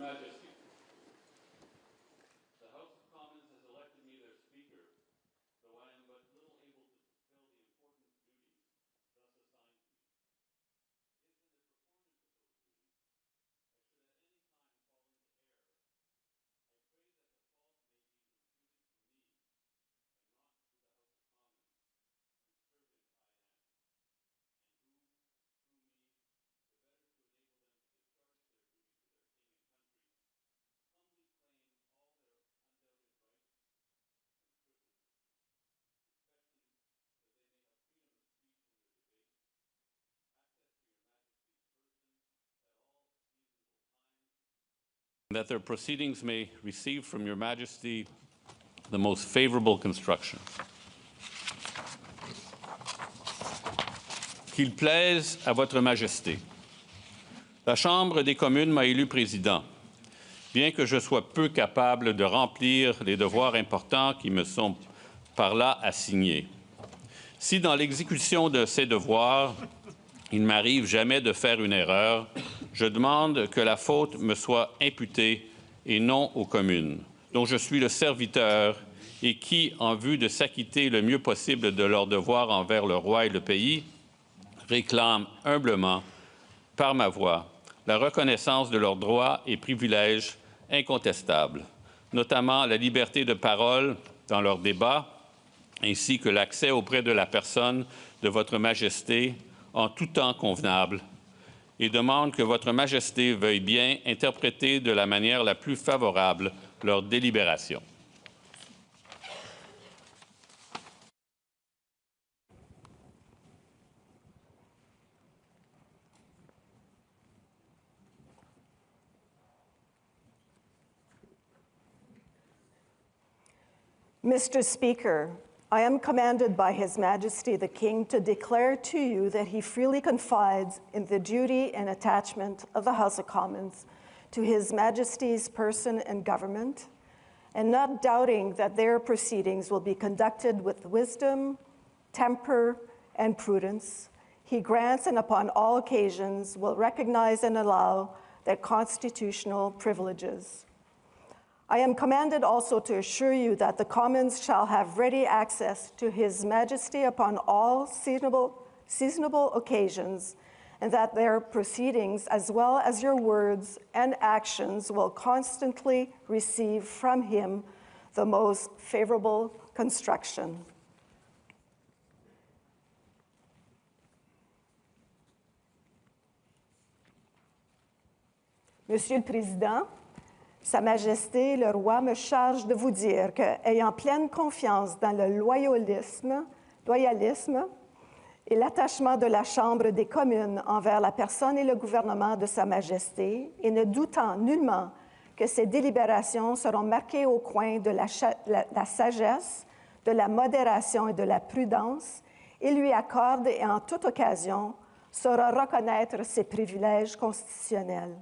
Majesty, the House of Commons has elected me their Speaker, though I am but little able to fulfill the important duties thus assigned to me. If in the performance of those duties I should at any time fall into error, I pray that the fault may be imputed to me and not to the House of Commons, whose servant I am, and who, through me, the better to enable them to discharge their duty to their King and country, humbly claim all their undoubted rights and privileges, especially that they may have freedom of speech in their debates, access to your Majesty's person at all seasonable times, and that their proceedings may receive from your Majesty the most favorable construction. Qu'il plaise à votre Majesté. La Chambre des communes m'a élu président, bien que je sois peu capable de remplir les devoirs importants qui me sont par là assignés. Si dans l'exécution de ces devoirs, il ne m'arrive jamais de faire une erreur, je demande que la faute me soit imputée et non aux communes, dont je suis le serviteur et qui, en vue de s'acquitter le mieux possible de leurs devoirs envers le roi et le pays, réclament humblement, par ma voix, la reconnaissance de leurs droits et privilèges incontestables, notamment la liberté de parole dans leurs débats, ainsi que l'accès auprès de la personne de votre Majesté en tout temps convenable, et demande que votre Majesté veuille bien interpréter de la manière la plus favorable leurs délibérations. Mr. Speaker, I am commanded by His Majesty the King to declare to you that he freely confides in the duty and attachment of the House of Commons to His Majesty's person and government, and not doubting that their proceedings will be conducted with wisdom, temper, and prudence, he grants and upon all occasions will recognize and allow their constitutional privileges. I am commanded also to assure you that the Commons shall have ready access to His Majesty upon all seasonable occasions, and that their proceedings, as well as your words and actions, will constantly receive from him the most favorable construction. Monsieur le Président, Sa Majesté, le Roi, me charge de vous dire que, ayant pleine confiance dans le loyalisme et l'attachement de la Chambre des communes envers la personne et le gouvernement de Sa Majesté, et ne doutant nullement que ces délibérations seront marquées au coin de la sagesse, de la modération et de la prudence, il lui accorde et en toute occasion saura reconnaître ses privilèges constitutionnels.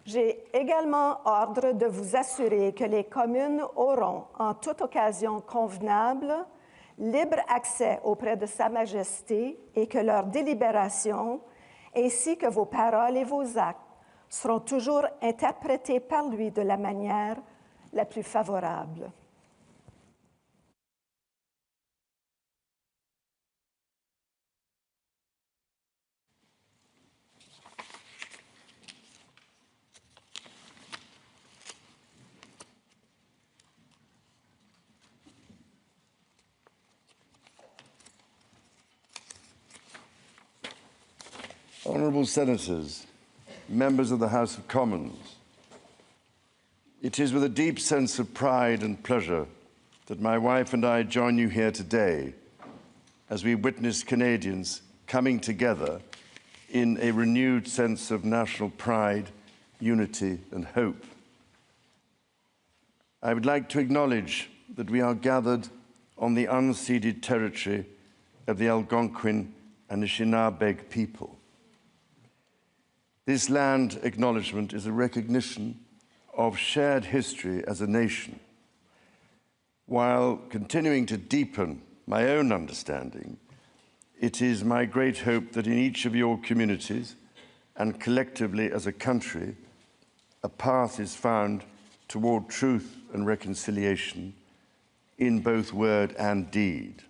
J'ai également ordre de vous assurer que les communes auront, en toute occasion convenable, libre accès auprès de Sa Majesté et que leurs délibérations, ainsi que vos paroles et vos actes, seront toujours interprétés par lui de la manière la plus favorable. Honourable Senators, members of the House of Commons, it is with a deep sense of pride and pleasure that my wife and I join you here today as we witness Canadians coming together in a renewed sense of national pride, unity and hope. I would like to acknowledge that we are gathered on the unceded territory of the Algonquin and Anishinaabe people. This land acknowledgement is a recognition of shared history as a nation, while continuing to deepen my own understanding. It is my great hope that in each of your communities and collectively as a country, a path is found toward truth and reconciliation in both word and deed.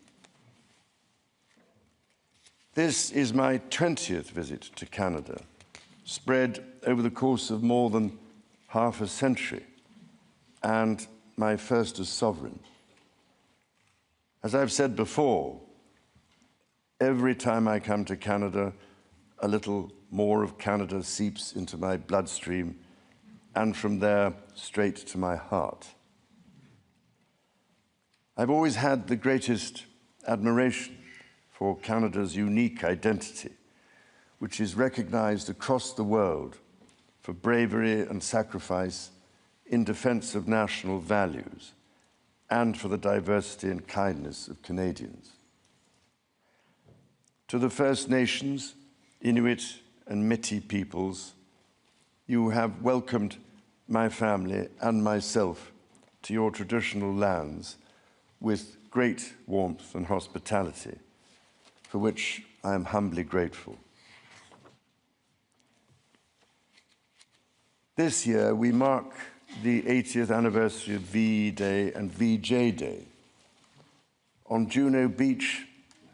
This is my 20th visit to Canada, spread over the course of more than half a century, and my first as sovereign. As I've said before, every time I come to Canada, a little more of Canada seeps into my bloodstream, and from there straight to my heart. I've always had the greatest admiration for Canada's unique identity, which is recognized across the world for bravery and sacrifice in defense of national values and for the diversity and kindness of Canadians. To the First Nations, Inuit and Métis peoples, you have welcomed my family and myself to your traditional lands with great warmth and hospitality, for which I am humbly grateful. This year, we mark the 80th anniversary of VE Day and VJ Day. On Juno Beach,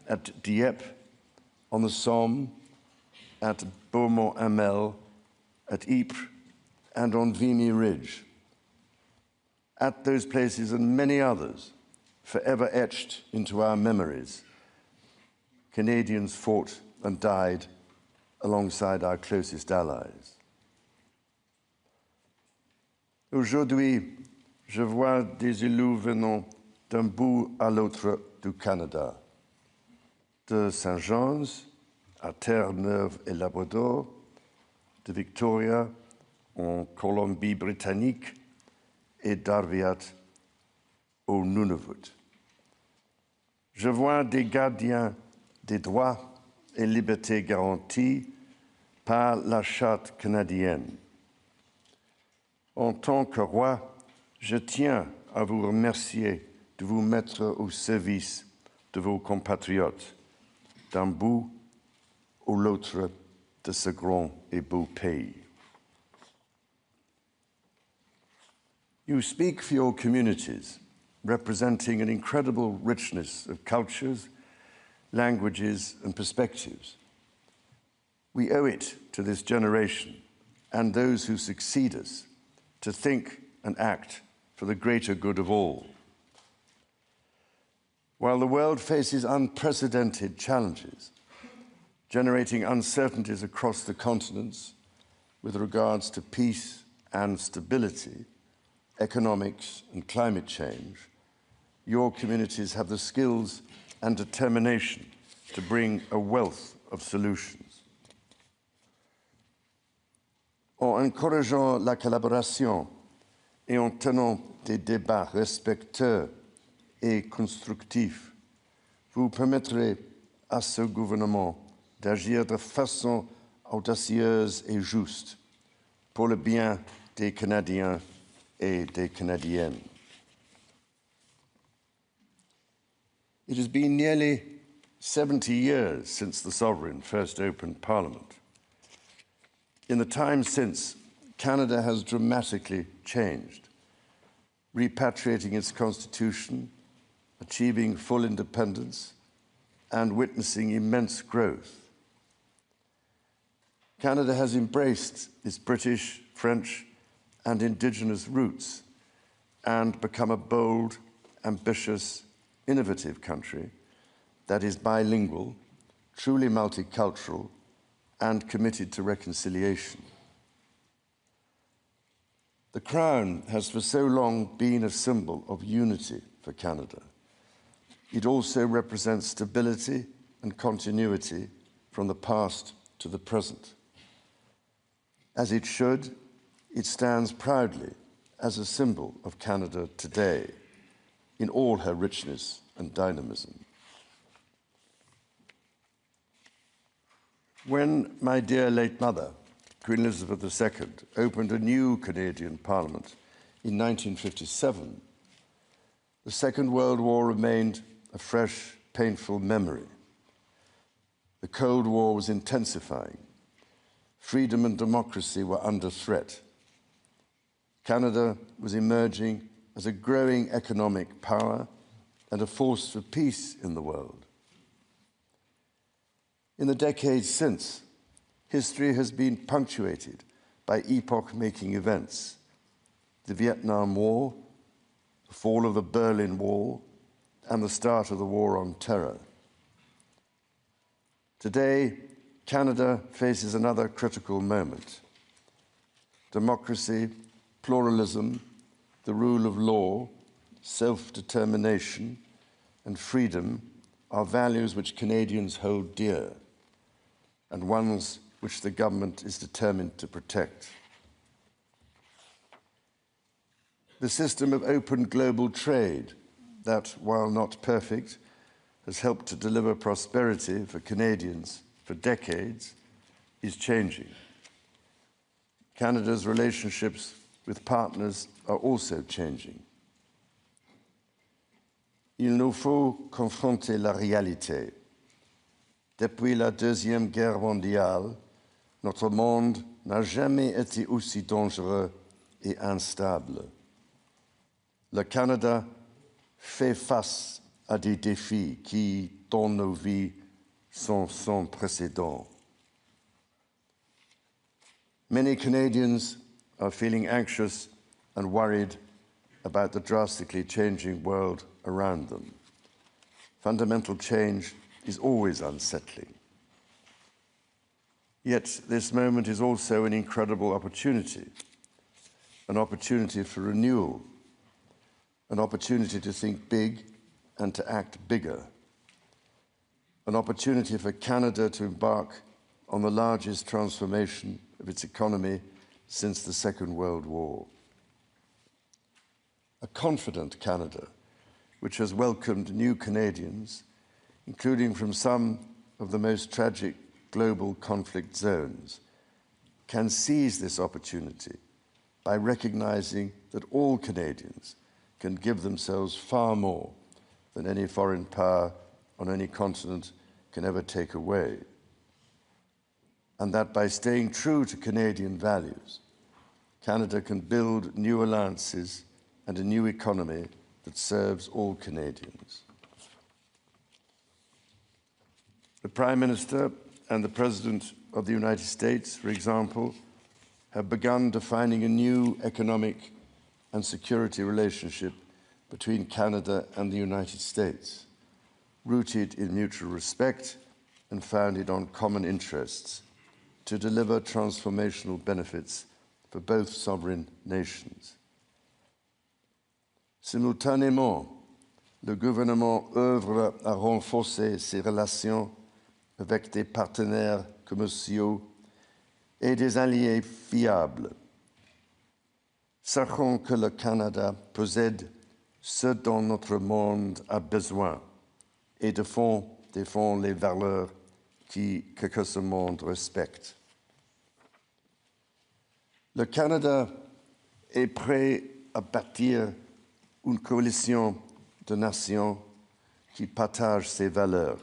at Dieppe, on the Somme, at Beaumont-Hamel, at Ypres, and on Vimy Ridge. At those places and many others, forever etched into our memories, Canadians fought and died alongside our closest allies. Aujourd'hui, je vois des élus venant d'un bout à l'autre du Canada, de Saint-Jean's à Terre-Neuve et Labrador, de Victoria en Colombie-Britannique et d'Arviat au Nunavut. Je vois des gardiens des droits et libertés garantis par la Charte canadienne. En tant que roi, je tiens à vous remercier de vous mettre au service de vos compatriotes, d'un bout ou l'autre de ce grand et beau pays. You speak for your communities, representing an incredible richness of cultures, languages, and perspectives. We owe it to this generation and those who succeed us to think and act for the greater good of all. While the world faces unprecedented challenges, generating uncertainties across the continents with regards to peace and stability, economics and climate change, your communities have the skills and determination to bring a wealth of solutions. En encourageant la collaboration et en tenant des débats respectueux et constructifs, vous permettrez à ce gouvernement d'agir de façon audacieuse et juste pour le bien des Canadiens et des Canadiennes. It has been nearly 70 years since the Sovereign first opened Parliament. In the time since, Canada has dramatically changed, repatriating its constitution, achieving full independence, and witnessing immense growth. Canada has embraced its British, French, and Indigenous roots and become a bold, ambitious, innovative country that is bilingual, truly multicultural, and committed to reconciliation. The Crown has for so long been a symbol of unity for Canada. It also represents stability and continuity from the past to the present. As it should, it stands proudly as a symbol of Canada today in all her richness and dynamism. When my dear late mother, Queen Elizabeth II, opened a new Canadian Parliament in 1957, the Second World War remained a fresh, painful memory. The Cold War was intensifying. Freedom and democracy were under threat. Canada was emerging as a growing economic power and a force for peace in the world. In the decades since, history has been punctuated by epoch-making events: the Vietnam War, the fall of the Berlin Wall, and the start of the War on Terror. Today, Canada faces another critical moment. Democracy, pluralism, the rule of law, self-determination, and freedom are values which Canadians hold dear, and ones which the government is determined to protect. The system of open global trade that, while not perfect, has helped to deliver prosperity for Canadians for decades, is changing. Canada's relationships with partners are also changing. Il nous faut confronter la réalité. Depuis la Deuxième Guerre mondiale, notre monde n'a jamais été aussi dangereux et instable. Le Canada fait face à des défis qui, dans nos vies, sont sans précédent. Many Canadians are feeling anxious and worried about the drastically changing world around them. Fundamental change is always unsettling. Yet this moment is also an incredible opportunity, an opportunity for renewal, an opportunity to think big and to act bigger, an opportunity for Canada to embark on the largest transformation of its economy since the Second World War. A confident Canada, which has welcomed new Canadians, including from some of the most tragic global conflict zones, can seize this opportunity by recognizing that all Canadians can give themselves far more than any foreign power on any continent can ever take away. And that by staying true to Canadian values, Canada can build new alliances and a new economy that serves all Canadians. The Prime Minister and the President of the United States, for example, have begun defining a new economic and security relationship between Canada and the United States, rooted in mutual respect and founded on common interests, to deliver transformational benefits for both sovereign nations. Simultanément, le gouvernement œuvre à renforcer ses relations avec des partenaires commerciaux et des alliés fiables. Sachons que le Canada possède ce dont notre monde a besoin et défend les valeurs que ce monde respecte. Le Canada est prêt à bâtir une coalition de nations qui partagent ces valeurs,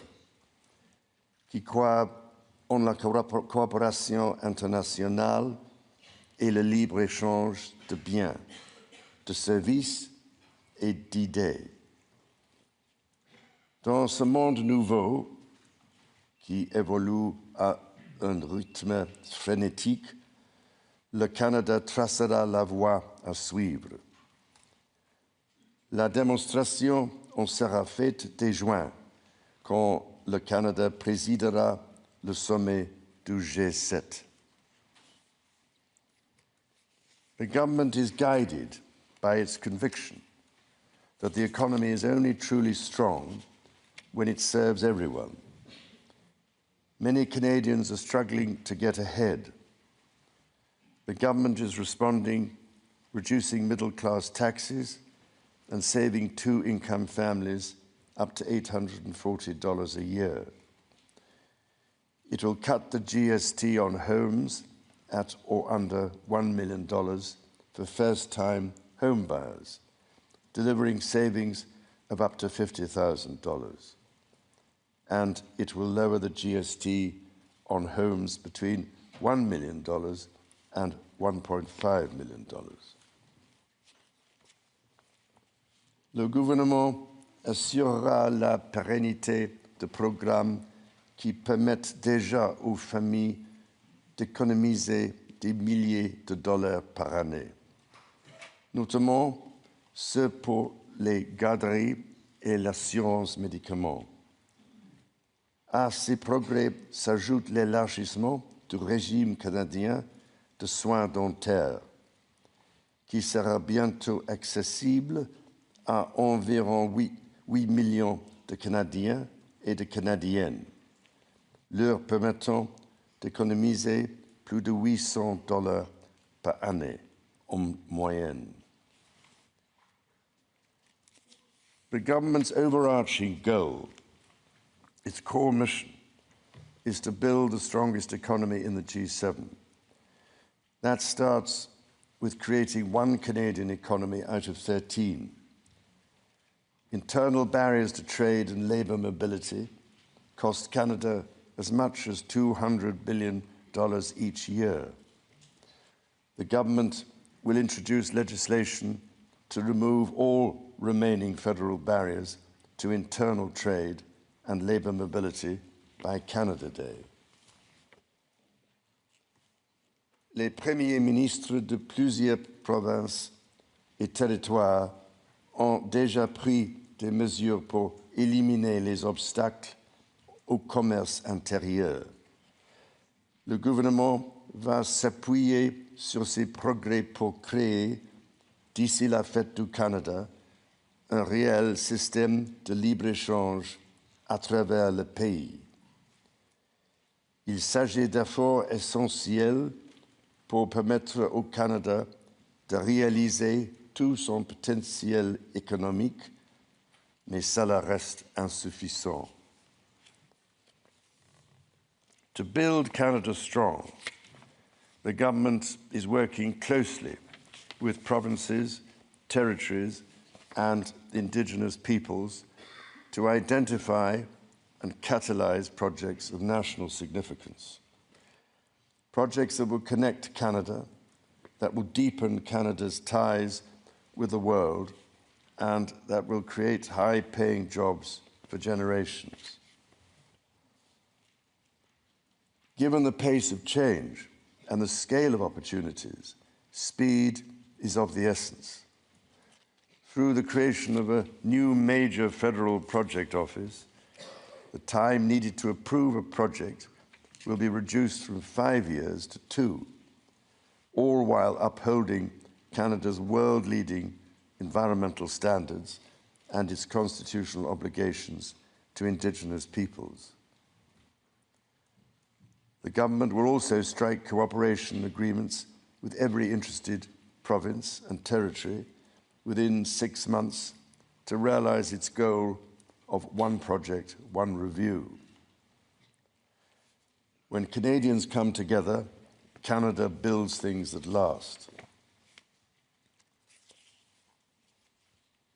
qui croient en la coopération internationale et le libre-échange de biens, de services et d'idées. Dans ce monde nouveau, qui évolue à un rythme frénétique, le Canada tracera la voie à suivre. La démonstration en sera faite dès juin, quand le Canada présidera le sommet du G7. The government is guided by its conviction that the economy is only truly strong when it serves everyone. Many Canadians are struggling to get ahead. The government is responding, reducing middle-class taxes and saving two-income families up to $840 a year. It will cut the GST on homes at or under $1 million for first-time home buyers, delivering savings of up to $50,000. And it will lower the GST on homes between $1 million and $1.5 million. Le gouvernement assurera la pérennité de programmes qui permettent déjà aux familles d'économiser des milliers de dollars par année, notamment ceux pour les garderies et l'assurance médicaments. À ces progrès s'ajoute l'élargissement du régime canadien de soins dentaires, qui sera bientôt accessible à environ 8 millions de Canadiens et de Canadiennes, leur permettant d'économiser plus de 800 dollars par année en moyenne. The government's overarching goal, its core mission, is to build the strongest economy in the G7. That starts with creating one Canadian economy out of 13. Internal barriers to trade and labour mobility cost Canada as much as $200 billion each year. The government will introduce legislation to remove all remaining federal barriers to internal trade and labour mobility by Canada Day. Les premiers ministres de plusieurs provinces et territoires ont déjà pris des mesures pour éliminer les obstacles au commerce intérieur. Le gouvernement va s'appuyer sur ces progrès pour créer, d'ici la fête du Canada, un réel système de libre-échange à travers le pays. Il s'agit d'efforts essentiels pour permettre au Canada de réaliser tout son potentiel économique, mais cela reste insuffisant. To build Canada strong, the government is working closely with provinces, territories, and Indigenous peoples to identify and catalyse projects of national significance. Projects that will connect Canada, that will deepen Canada's ties with the world, and that will create high-paying jobs for generations. Given the pace of change and the scale of opportunities, speed is of the essence. Through the creation of a new major federal project office, the time needed to approve a project will be reduced from 5 years to 2, all while upholding Canada's world-leading environmental standards and its constitutional obligations to Indigenous peoples. The government will also strike cooperation agreements with every interested province and territory within 6 months to realise its goal of one project, one review. When Canadians come together, Canada builds things that last.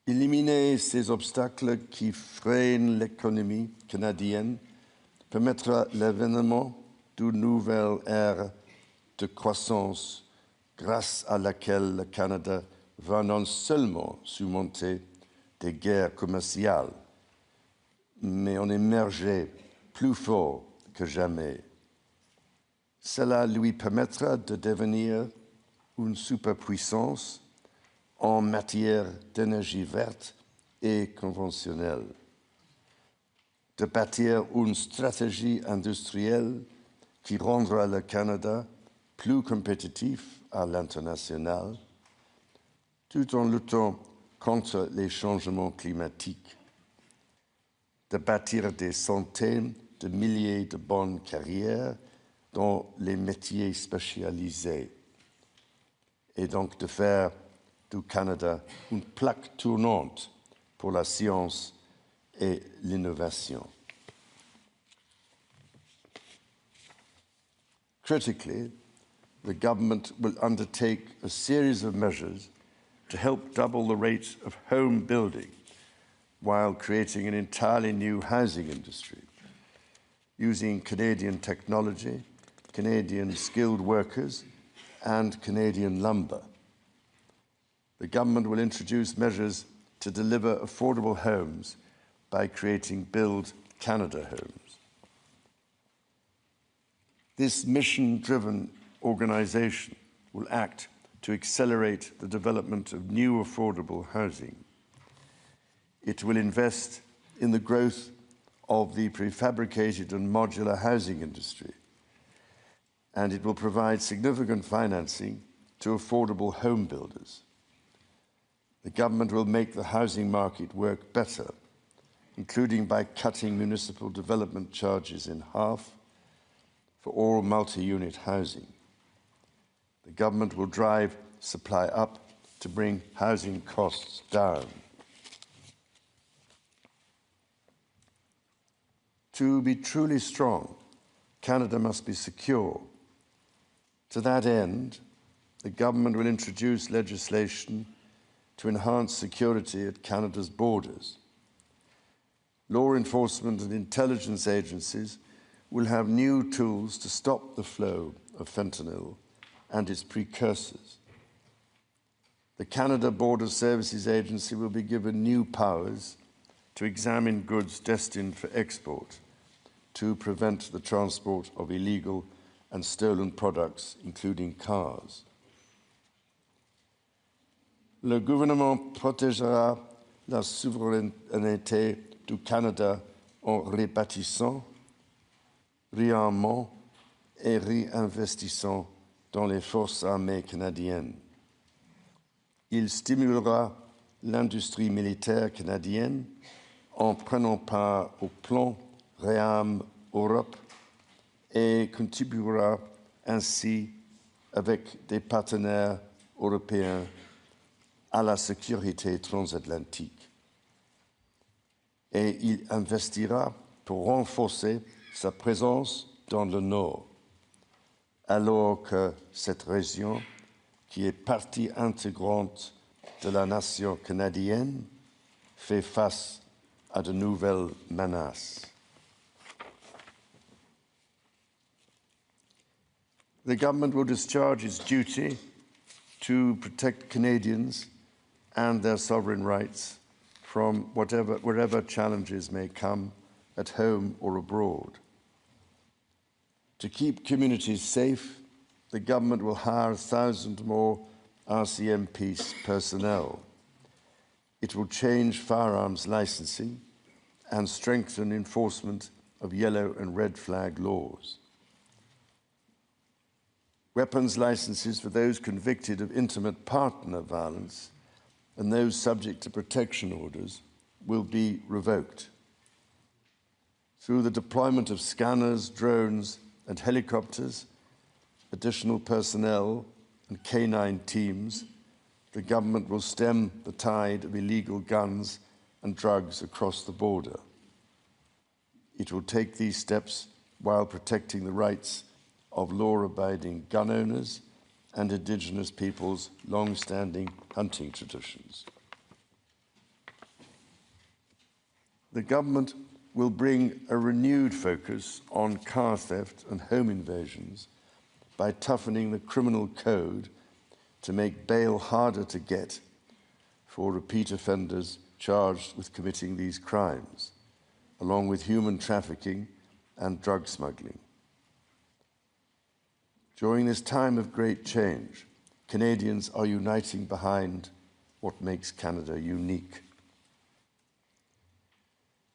Éliminer ces obstacles qui freinent l'économie canadienne permettra l'avènement d'une nouvelle ère de croissance grâce à laquelle le Canada va non seulement surmonter des guerres commerciales, mais en émerger plus fort que jamais. Cela lui permettra de devenir une superpuissance en matière d'énergie verte et conventionnelle, de bâtir une stratégie industrielle qui rendra le Canada plus compétitif à l'international, tout en luttant contre les changements climatiques, de bâtir des centaines de milliers de bonnes carrières dans les métiers spécialisés, et donc de faire du Canada une plaque tournante pour la science et l'innovation. Critically, the government will undertake a series of measures to help double the rate of home building while creating an entirely new housing industry, using Canadian technology, Canadian skilled workers, and Canadian lumber. The government will introduce measures to deliver affordable homes by creating Build Canada Homes. This mission-driven organization will act to accelerate the development of new affordable housing. It will invest in the growth of the prefabricated and modular housing industry, and it will provide significant financing to affordable home builders. The government will make the housing market work better, including by cutting municipal development charges in half for all multi-unit housing. The government will drive supply up to bring housing costs down. To be truly strong, Canada must be secure. To that end, the government will introduce legislation to enhance security at Canada's borders. Law enforcement and intelligence agencies will have new tools to stop the flow of fentanyl and its precursors. The Canada Border Services Agency will be given new powers to examine goods destined for export, to prevent the transport of illegal and stolen products, including cars. Le gouvernement protégera la souveraineté du Canada en rebâtissant, réarmant et réinvestissant dans les forces armées canadiennes. Il stimulera l'industrie militaire canadienne en prenant part au plan Réarm Europe et contribuera ainsi avec des partenaires européens à la sécurité transatlantique. Et il investira pour renforcer sa présence dans le Nord, alors que cette région, qui est partie intégrante de la nation canadienne, fait face à de nouvelles menaces. The government will discharge its duty to protect Canadians and their sovereign rights from wherever challenges may come at home or abroad. To keep communities safe, the government will hire 1,000 more RCMP personnel. It will change firearms licensing and strengthen enforcement of yellow and red flag laws. Weapons licenses for those convicted of intimate partner violence and those subject to protection orders will be revoked. Through the deployment of scanners, drones, and helicopters, additional personnel, and canine teams, the government will stem the tide of illegal guns and drugs across the border. It will take these steps while protecting the rights of law-abiding gun owners and Indigenous peoples' long-standing hunting traditions. The government will bring a renewed focus on car theft and home invasions by toughening the criminal code to make bail harder to get for repeat offenders charged with committing these crimes, along with human trafficking and drug smuggling. During this time of great change, Canadians are uniting behind what makes Canada unique.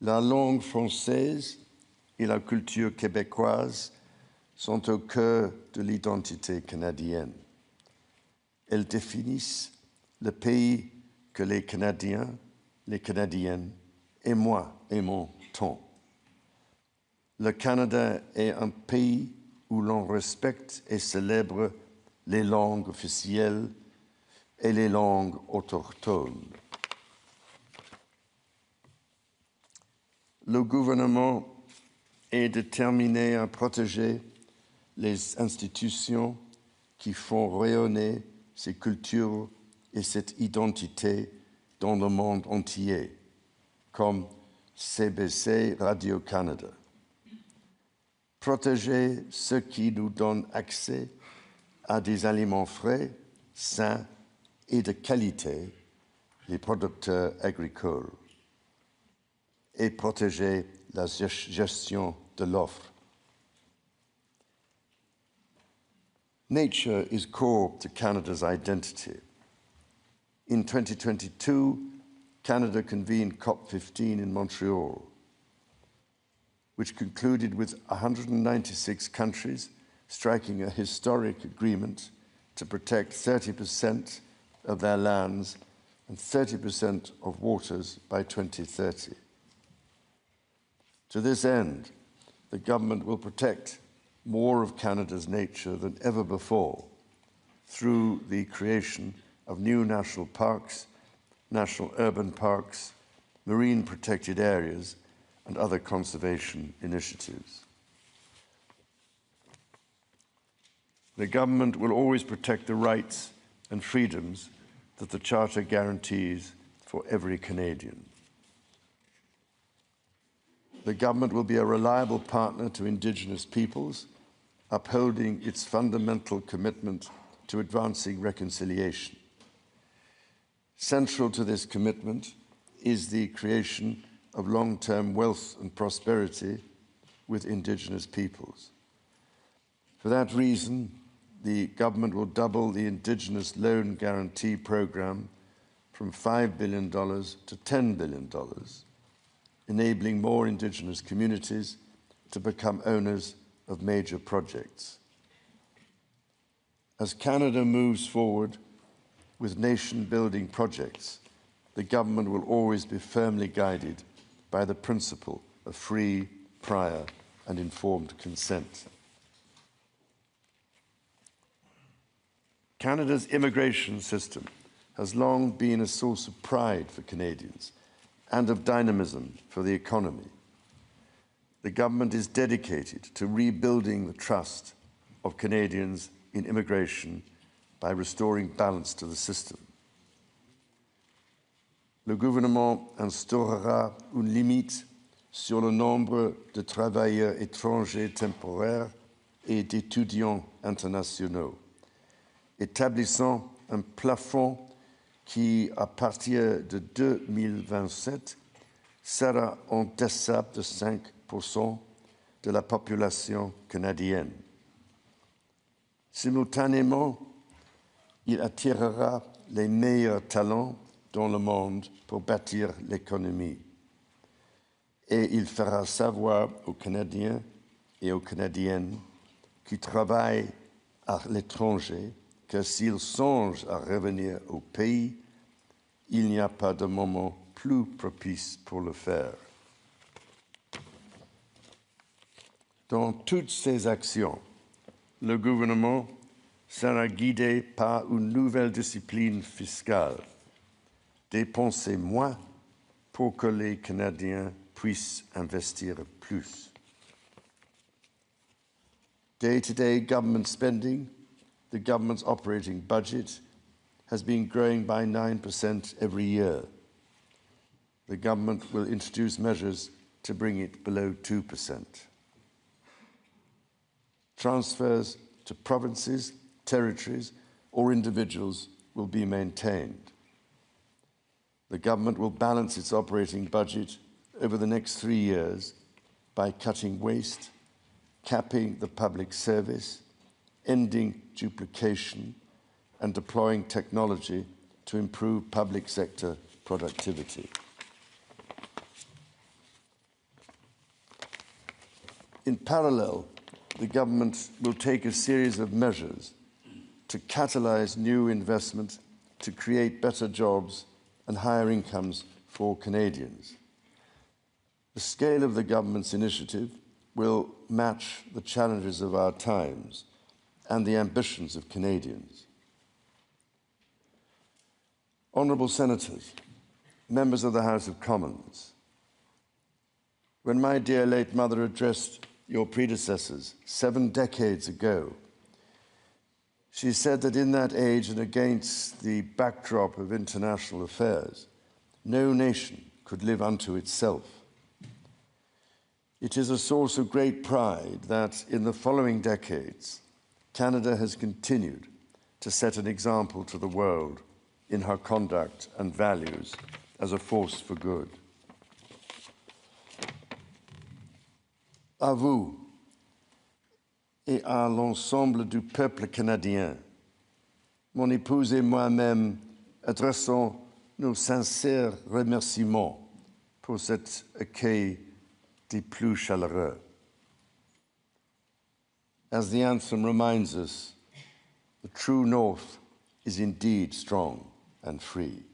La langue française et la culture québécoise sont au cœur de l'identité canadienne. Elles définissent le pays que les Canadiens, les Canadiennes et moi aimons tant. Le Canada est un pays où l'on respecte et célèbre les langues officielles et les langues autochtones. Le gouvernement est déterminé à protéger les institutions qui font rayonner ces cultures et cette identité dans le monde entier, comme CBC Radio-Canada. Protéger ce qui nous donne accès à des aliments frais, sains et de qualité, les producteurs agricoles et protéger la gestion de l'offre. Nature is core to Canada's identity. In 2022, Canada convened COP15 in Montreal, which concluded with 196 countries striking a historic agreement to protect 30% of their lands and 30% of waters by 2030. To this end, the government will protect more of Canada's nature than ever before through the creation of new national parks, national urban parks, marine protected areas, and other conservation initiatives. The government will always protect the rights and freedoms that the Charter guarantees for every Canadian. The government will be a reliable partner to Indigenous peoples, upholding its fundamental commitment to advancing reconciliation. Central to this commitment is the creation of long-term wealth and prosperity with Indigenous peoples. For that reason, the government will double the Indigenous Loan Guarantee Program from $5 billion to $10 billion, enabling more Indigenous communities to become owners of major projects. As Canada moves forward with nation-building projects, the government will always be firmly guided by the principle of free, prior, and informed consent. Canada's immigration system has long been a source of pride for Canadians and of dynamism for the economy. The government is dedicated to rebuilding the trust of Canadians in immigration by restoring balance to the system. Le gouvernement instaurera une limite sur le nombre de travailleurs étrangers temporaires et d'étudiants internationaux, établissant un plafond qui, à partir de 2027, sera en deçà de 5% de la population canadienne. Simultanément, il attirera les meilleurs talents dans le monde pour bâtir l'économie. Et il fera savoir aux Canadiens et aux Canadiennes qui travaillent à l'étranger que s'ils songent à revenir au pays, il n'y a pas de moment plus propice pour le faire. Dans toutes ces actions, le gouvernement sera guidé par une nouvelle discipline fiscale. Dépenser moins pour que les Canadiens puissent investir plus. Day-to-day government spending, the government's operating budget, has been growing by 9% every year. The government will introduce measures to bring it below 2%. Transfers to provinces, territories, or individuals will be maintained. The government will balance its operating budget over the next 3 years by cutting waste, capping the public service, ending duplication, and deploying technology to improve public sector productivity. In parallel, the government will take a series of measures to catalyze new investment to create better jobs and higher incomes for Canadians. The scale of the government's initiative will match the challenges of our times and the ambitions of Canadians. Honourable Senators, members of the House of Commons, when my dear late mother addressed your predecessors 7 decades ago, she said that in that age and against the backdrop of international affairs, no nation could live unto itself. It is a source of great pride that in the following decades, Canada has continued to set an example to the world in her conduct and values as a force for good. À vous et à l'ensemble du peuple canadien, mon épouse et moi-même adressons nos sincères remerciements pour cet accueil des plus chaleureux. As the anthem reminds us, the true North is indeed strong and free.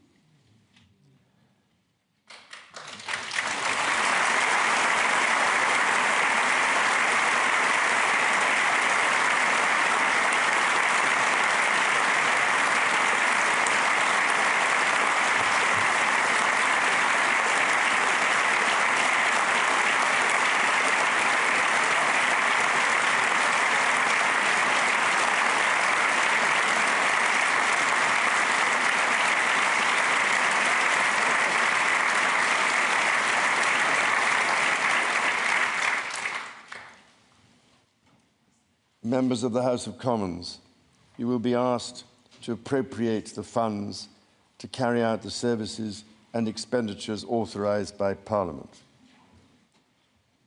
Members of the House of Commons, you will be asked to appropriate the funds to carry out the services and expenditures authorised by Parliament.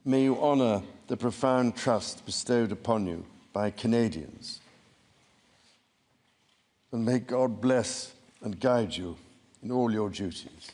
May you honour the profound trust bestowed upon you by Canadians. And may God bless and guide you in all your duties.